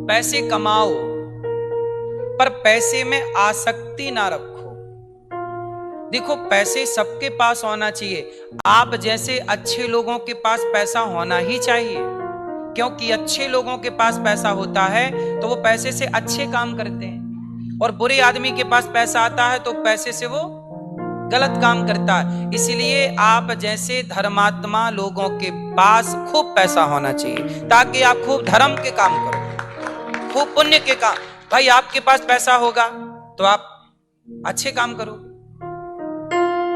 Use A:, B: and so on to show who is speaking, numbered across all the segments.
A: पैसे कमाओ पर पैसे में आसक्ति ना रखो। देखो, पैसे सबके पास होना चाहिए। आप जैसे अच्छे लोगों के पास पैसा होना ही चाहिए, क्योंकि अच्छे लोगों के पास पैसा होता है तो वो पैसे से अच्छे काम करते हैं, और बुरे आदमी के पास पैसा आता है तो पैसे से वो गलत काम करता है। इसलिए आप जैसे धर्मात्मा लोगों के पास खूब पैसा होना चाहिए, ताकि आप खूब धर्म के काम करो, खूब पुण्य के काम। भाई, आपके पास पैसा होगा तो आप अच्छे काम करो।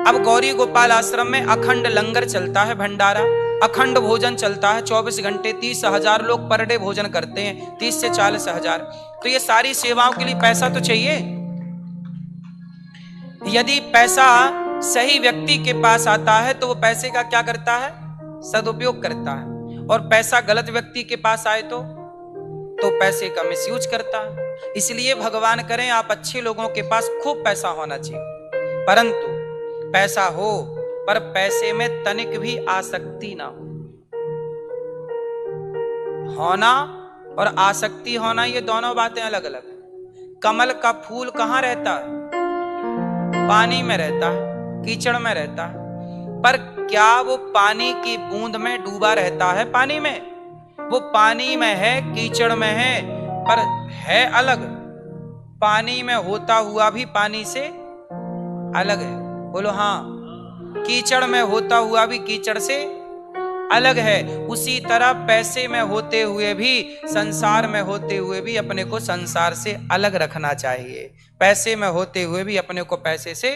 A: अब गौरी गोपाल आश्रम में अखंड लंगर चलता है, भंडारा, अखंड भोजन चलता है 24 घंटे। 30,000 लोग पर डे भोजन करते हैं, 30 से 40,000। तो ये सारी सेवाओं के लिए पैसा तो चाहिए। यदि पैसा सही व्यक्ति के पास आता है तो वो पैसे का क्या करता है? सदुपयोग करता है। और पैसा गलत व्यक्ति के पास आए तो पैसे का मिसयूज करता है। इसलिए भगवान करें आप अच्छे लोगों के पास खूब पैसा होना चाहिए, परंतु पैसा हो पर पैसे में तनिक भी आसक्ति ना हो। होना और आसक्ति होना, ये दोनों बातें अलग अलग है। कमल का फूल कहां रहता है? पानी में रहता है, कीचड़ में रहता है। पर क्या वो पानी की बूंद में डूबा रहता है? पानी में, वो पानी में है, कीचड़ में है, पर है अलग। पानी में होता हुआ भी पानी से अलग है। बोलो हाँ। कीचड़ में होता हुआ भी कीचड़ से अलग है। उसी तरह पैसे में होते हुए भी, संसार में होते हुए भी अपने को संसार से अलग रखना चाहिए। पैसे में होते हुए भी अपने को पैसे से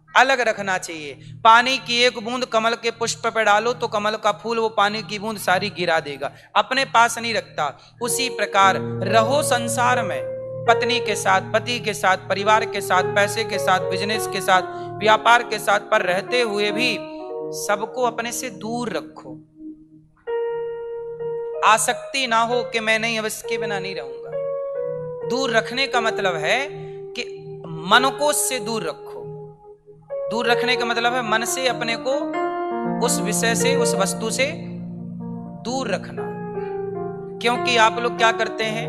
A: अलग रखना चाहिए। पानी की एक बूंद कमल के पुष्प पे डालो तो कमल का फूल वो पानी की बूंद सारी गिरा देगा, अपने पास नहीं रखता। उसी प्रकार रहो संसार में, पत्नी के साथ, पति के साथ, परिवार के साथ, पैसे के साथ, बिजनेस के साथ, व्यापार के साथ, पर रहते हुए भी सबको अपने से दूर रखो। आसक्ति ना हो कि मैं नहीं, अब इसके बिना नहीं रहूंगा। दूर रखने का मतलब है कि मन को उससे दूर रखो। दूर रखने का मतलब है मन से अपने को उस विषय से, उस वस्तु से दूर रखना। क्योंकि आप लोग क्या करते हैं,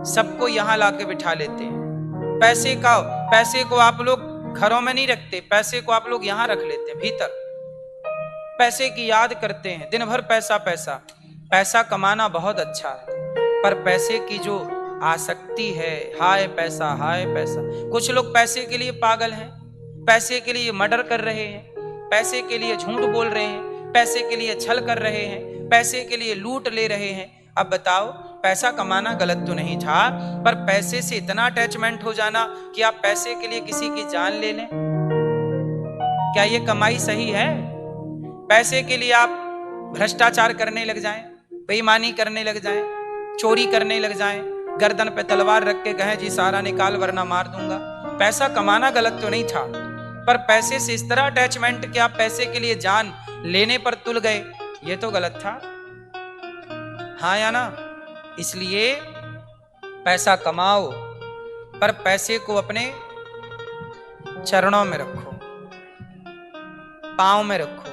A: सबको यहां लाके बिठा लेते हैं। पैसे को आप लोग घरों में नहीं रखते, पैसे को आप लोग यहां रख लेते हैं, भीतर। पैसे की याद करते हैं, दिन भर पैसा पैसा। पैसा कमाना बहुत अच्छा है, पर पैसे की जो आसक्ति है, हाय पैसा, हाय पैसा। कुछ लोग पैसे के लिए पागल हैं, पैसे के लिए मर्डर कर रहे हैं, पैसे के लिए झूठ बोल रहे हैं, पैसे के लिए छल कर रहे हैं, पैसे के लिए लूट ले रहे हैं। अब बताओ, पैसा कमाना गलत तो नहीं था, पर पैसे से इतना अटैचमेंट हो जाना कि आप पैसे के लिए किसी की जान ले लें, क्या ये कमाई सही है? पैसे के लिए आप भ्रष्टाचार करने लग जाएं, बेईमानी करने लग जाएं, चोरी करने लग जाएं, गर्दन पे तलवार रख के कहें जी सारा निकाल वरना मार दूंगा। पैसा कमाना गलत तो नहीं था, पर पैसे से इस तरह अटैचमेंट कि आप पैसे के लिए जान लेने पर तुल गए, ये तो गलत था। हाँ या ना? इसलिए पैसा कमाओ पर पैसे को अपने चरणों में रखो, पांव में रखो,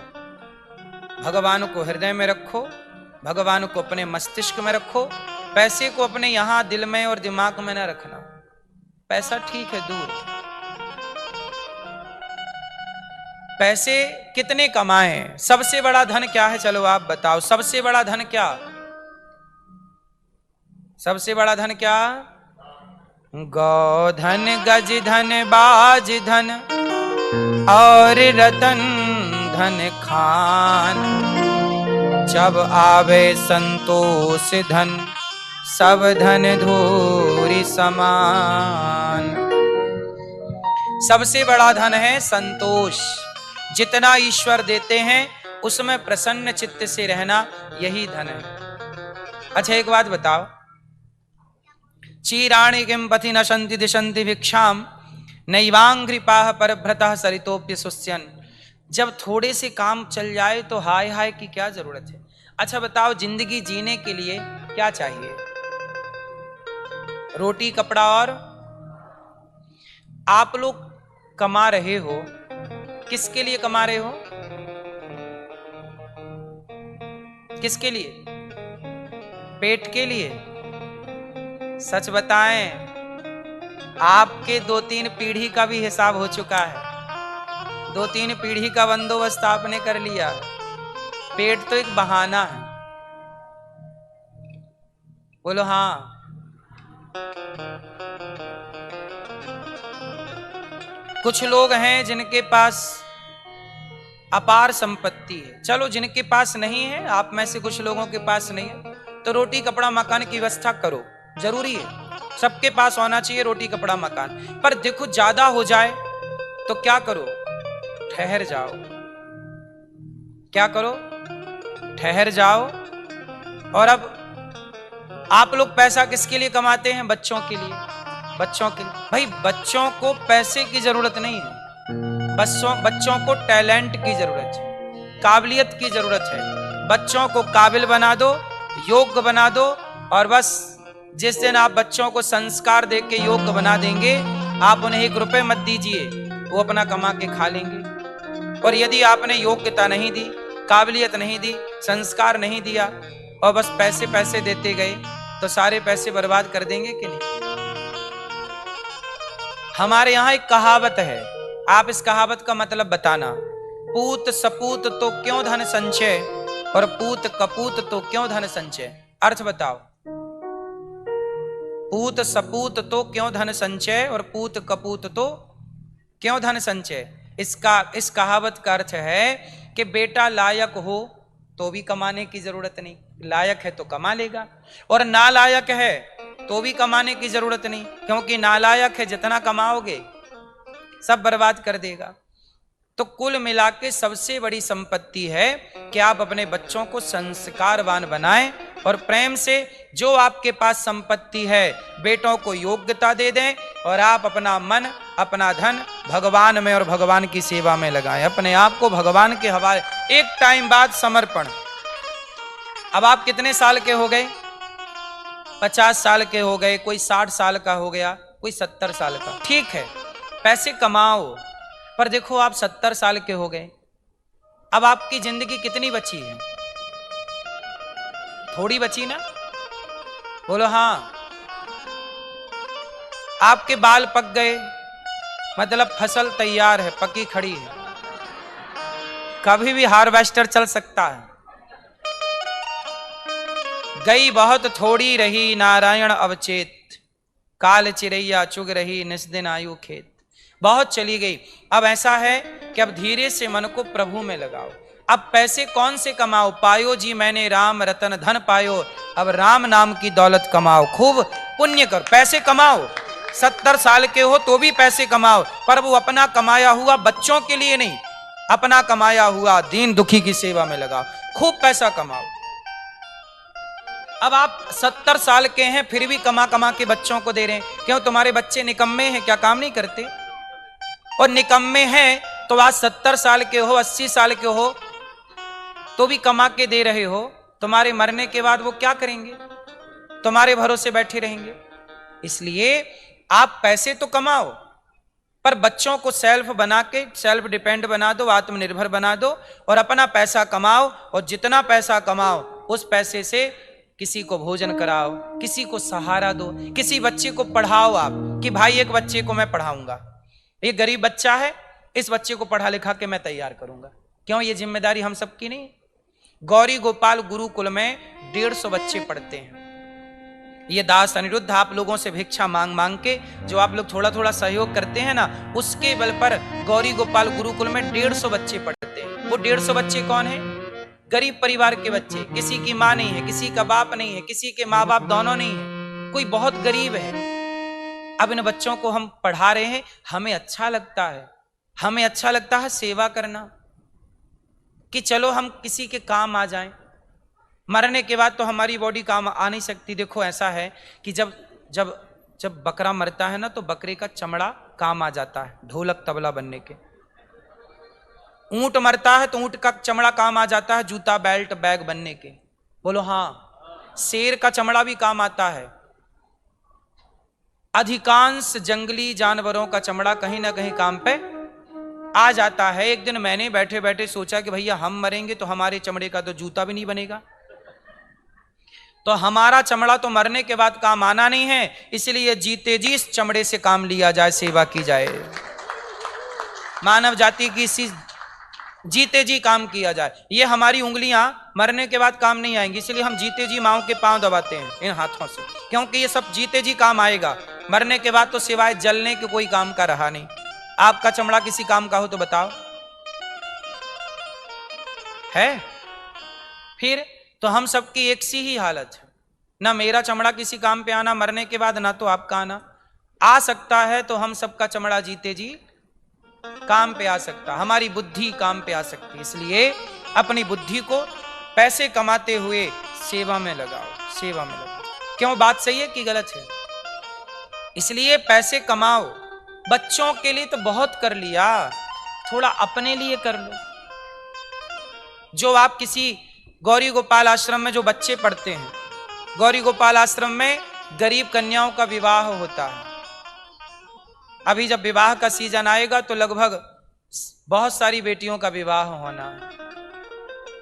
A: भगवान को हृदय में रखो, भगवान को अपने मस्तिष्क में रखो। पैसे को अपने यहां दिल में और दिमाग में न रखना। पैसा ठीक है दूर, पैसे कितने कमाएं? सबसे बड़ा धन क्या है? चलो आप बताओ, सबसे बड़ा धन क्या? सबसे बड़ा धन क्या? गौ धन, गज धन, बाज धन और रतन धन खान। जब आवे संतोष धन, सब धन धूरी समान। सबसे बड़ा धन है संतोष। जितना ईश्वर देते हैं उसमें प्रसन्न चित्त से रहना, यही धन है। अच्छा एक बात बताओ, चीराणि किं पथि नशन्ति दिशन्ति भिक्षाम, नैवांघ्रिपाः परभ्रतः सरितोप्य सुस्यन्। जब थोड़े से काम चल जाए तो हाय हाय की क्या जरूरत है? अच्छा बताओ, जिंदगी जीने के लिए क्या चाहिए? रोटी, कपड़ा और। आप लोग कमा रहे हो, किसके लिए कमा रहे हो? किसके लिए? पेट के लिए? सच बताएं, आपके 2-3 पीढ़ी का भी हिसाब हो चुका है। 2-3 पीढ़ी का बंदोबस्त आपने कर लिया। पेट तो एक बहाना है। बोलो हाँ। कुछ लोग हैं जिनके पास अपार संपत्ति है। चलो जिनके पास नहीं है, आप में से कुछ लोगों के पास नहीं है, तो रोटी कपड़ा मकान की व्यवस्था करो, जरूरी है। सबके पास होना चाहिए रोटी कपड़ा मकान। पर देखो ज्यादा हो जाए तो क्या करो? ठहर जाओ। क्या करो? ठहर जाओ। और अब आप लोग पैसा किसके लिए कमाते हैं? बच्चों के लिए। बच्चों के लिए। भाई बच्चों को पैसे की जरूरत नहीं है, बच्चों को टैलेंट की जरूरत है, काबिलियत की जरूरत है। बच्चों को काबिल बना दो, योग्य बना दो, और बस जिस दिन आप बच्चों को संस्कार दे के योग्य बना देंगे, आप उन्हें 1 रुपए मत दीजिए, वो अपना कमा के खा लेंगे। और यदि आपने योग्यता नहीं दी, काबिलियत नहीं दी, संस्कार नहीं दिया, और बस पैसे पैसे देते गए, तो सारे पैसे बर्बाद कर देंगे कि नहीं? हमारे यहां एक कहावत है, आप इस कहावत का मतलब बताना। पूत सपूत तो क्यों धन संचय, और पूत कपूत तो क्यों धन संचय। अर्थ बताओ। पूत सपूत तो क्यों धन संचय, और पूत कपूत तो क्यों धन संचय। इस कहावत का अर्थ है कि बेटा लायक हो तो भी कमाने की जरूरत नहीं, लायक है तो कमा लेगा, और नालायक है तो भी कमाने की जरूरत नहीं, क्योंकि नालायक है जितना कमाओगे सब बर्बाद कर देगा। तो कुल मिला के सबसे बड़ी संपत्ति है कि आप अपने बच्चों को संस्कारवान बनाएं, और प्रेम से जो आपके पास संपत्ति है बेटों को योग्यता दे दें, और आप अपना मन अपना धन भगवान में और भगवान की सेवा में लगाएं, अपने आप को भगवान के हवाले। एक टाइम बाद समर्पण। अब आप कितने साल के हो गए? 50 साल के हो गए, कोई 60 साल का हो गया, कोई 70 साल का। ठीक है, पैसे कमाओ, पर देखो आप 70 साल के हो गए, अब आपकी जिंदगी कितनी बची है? थोड़ी बची ना? बोलो हाँ। आपके बाल पक गए, मतलब फसल तैयार है, पकी खड़ी है, कभी भी हार्वेस्टर चल सकता है। गई बहुत थोड़ी रही नारायण अवचेत, काल चिरैया चुग रही निस्दिन आयु खेत। बहुत चली गई, अब ऐसा है कि अब धीरे से मन को प्रभु में लगाओ। अब पैसे कौन से कमाओ? पायो जी मैंने राम रतन धन पायो, अब राम नाम की दौलत कमाओ, खूब पुण्य करो, पैसे कमाओ। 70 साल के हो तो भी पैसे कमाओ, पर वो अपना कमाया हुआ बच्चों के लिए नहीं, अपना कमाया हुआ दीन दुखी की सेवा में लगाओ, खूब पैसा कमाओ। अब आप 70 साल के हैं फिर भी कमा कमा के बच्चों को दे रहे हैं, क्यों? तुम्हारे बच्चे निकम्मे हैं क्या, काम नहीं करते? और निकम्मे हैं तो आज 70 साल के हो 80 साल के हो तो भी कमा के दे रहे हो, तुम्हारे मरने के बाद वो क्या करेंगे? तुम्हारे भरोसे बैठे रहेंगे। इसलिए आप पैसे तो कमाओ, पर बच्चों को सेल्फ बना के सेल्फ डिपेंड बना दो, आत्मनिर्भर बना दो, और अपना पैसा कमाओ, और जितना पैसा कमाओ उस पैसे से किसी को भोजन कराओ, किसी को सहारा दो, किसी बच्चे को पढ़ाओ। आप कि भाई एक बच्चे को मैं पढ़ाऊंगा, ये गरीब बच्चा है, इस बच्चे को पढ़ा लिखा के मैं तैयार करूंगा। क्यों? ये जिम्मेदारी हम सबकी नहीं? गौरी गोपाल गुरुकुल में 150 बच्चे पढ़ते हैं। ये दास अनिरुद्ध आप लोगों से भिक्षा मांग मांग के, जो आप लोग थोड़ा थोड़ा सहयोग करते हैं ना, उसके बल पर गौरी गोपाल गुरुकुल में 150 बच्चे पढ़ते हैं। वो 150 बच्चे कौन है? गरीब परिवार के बच्चे, किसी की माँ नहीं है, किसी का बाप नहीं है, किसी के माँ बाप दोनों नहीं है, कोई बहुत गरीब है। अब इन बच्चों को हम पढ़ा रहे हैं, हमें अच्छा लगता है, हमें अच्छा लगता है सेवा करना, कि चलो हम किसी के काम आ जाएं। मरने के बाद तो हमारी बॉडी काम आ नहीं सकती। देखो ऐसा है कि जब जब जब बकरा मरता है ना, तो बकरे का चमड़ा काम आ जाता है ढोलक तबला बनने के। ऊंट मरता है तो ऊंट का चमड़ा काम आ जाता है जूता बेल्ट बैग बनने के। बोलो हाँ। शेर का चमड़ा भी काम आता है। अधिकांश जंगली जानवरों का चमड़ा कहीं ना कहीं काम पे आ जाता है। एक दिन मैंने बैठे बैठे सोचा कि भैया हम मरेंगे तो हमारे चमड़े का तो जूता भी नहीं बनेगा, तो हमारा चमड़ा तो मरने के बाद काम आना नहीं है, इसलिए जीते जी इस चमड़े से काम लिया जाए, सेवा की जाए, मानव जाति की इसी जीते जी काम किया जाए। ये हमारी उंगलियां मरने के बाद काम नहीं आएंगी, इसलिए हम जीते जी माओ के पांव दबाते हैं इन हाथों से, क्योंकि ये सब जीते जी काम आएगा। मरने के बाद तो सिवाय जलने के कोई काम का रहा नहीं। आपका चमड़ा किसी काम का हो तो बताओ, है? फिर तो हम सबकी एक सी ही हालत है, ना मेरा चमड़ा किसी काम पे आना मरने के बाद, ना तो आपका आना। आ सकता है तो हम सबका चमड़ा जीते जी काम पे आ सकता, हमारी बुद्धि काम पे आ सकती। इसलिए अपनी बुद्धि को पैसे कमाते हुए सेवा में लगाओ, सेवा में लगाओ। क्यों, बात सही है कि गलत है? इसलिए पैसे कमाओ। बच्चों के लिए तो बहुत कर लिया, थोड़ा अपने लिए कर लो। जो आप किसी गौरी गोपाल आश्रम में जो बच्चे पढ़ते हैं, गौरी गोपाल आश्रम में गरीब कन्याओं का विवाह होता है। अभी जब विवाह का सीजन आएगा तो लगभग बहुत सारी बेटियों का विवाह होना है,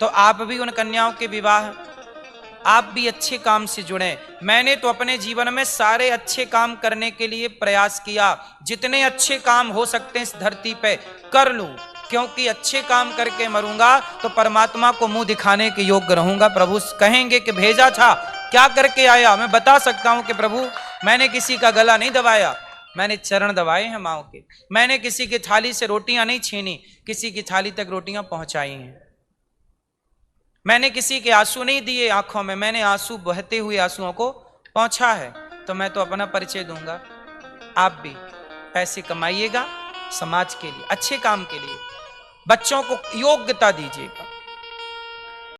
A: तो आप भी उन कन्याओं के विवाह, आप भी अच्छे काम से जुड़े। मैंने तो अपने जीवन में सारे अच्छे काम करने के लिए प्रयास किया, जितने अच्छे काम हो सकते हैं इस धरती पे कर लूं, क्योंकि अच्छे काम करके मरूंगा तो परमात्मा को मुंह दिखाने के योग्य रहूंगा। प्रभु कहेंगे कि भेजा था, क्या करके आया? मैं बता सकता हूं कि प्रभु मैंने किसी का गला नहीं दबाया, मैंने चरण दबाए हैं माओ के। मैंने किसी की थाली से रोटियां नहीं छीनी, किसी की थाली तक रोटियां पहुंचाई हैं। मैंने किसी के आंसू नहीं दिए आंखों में, मैंने आंसू बहते हुए आंसुओं को पहुंचा है। तो मैं तो अपना परिचय दूंगा। आप भी पैसे कमाइएगा समाज के लिए, अच्छे काम के लिए, बच्चों को योग्यता दीजिएगा।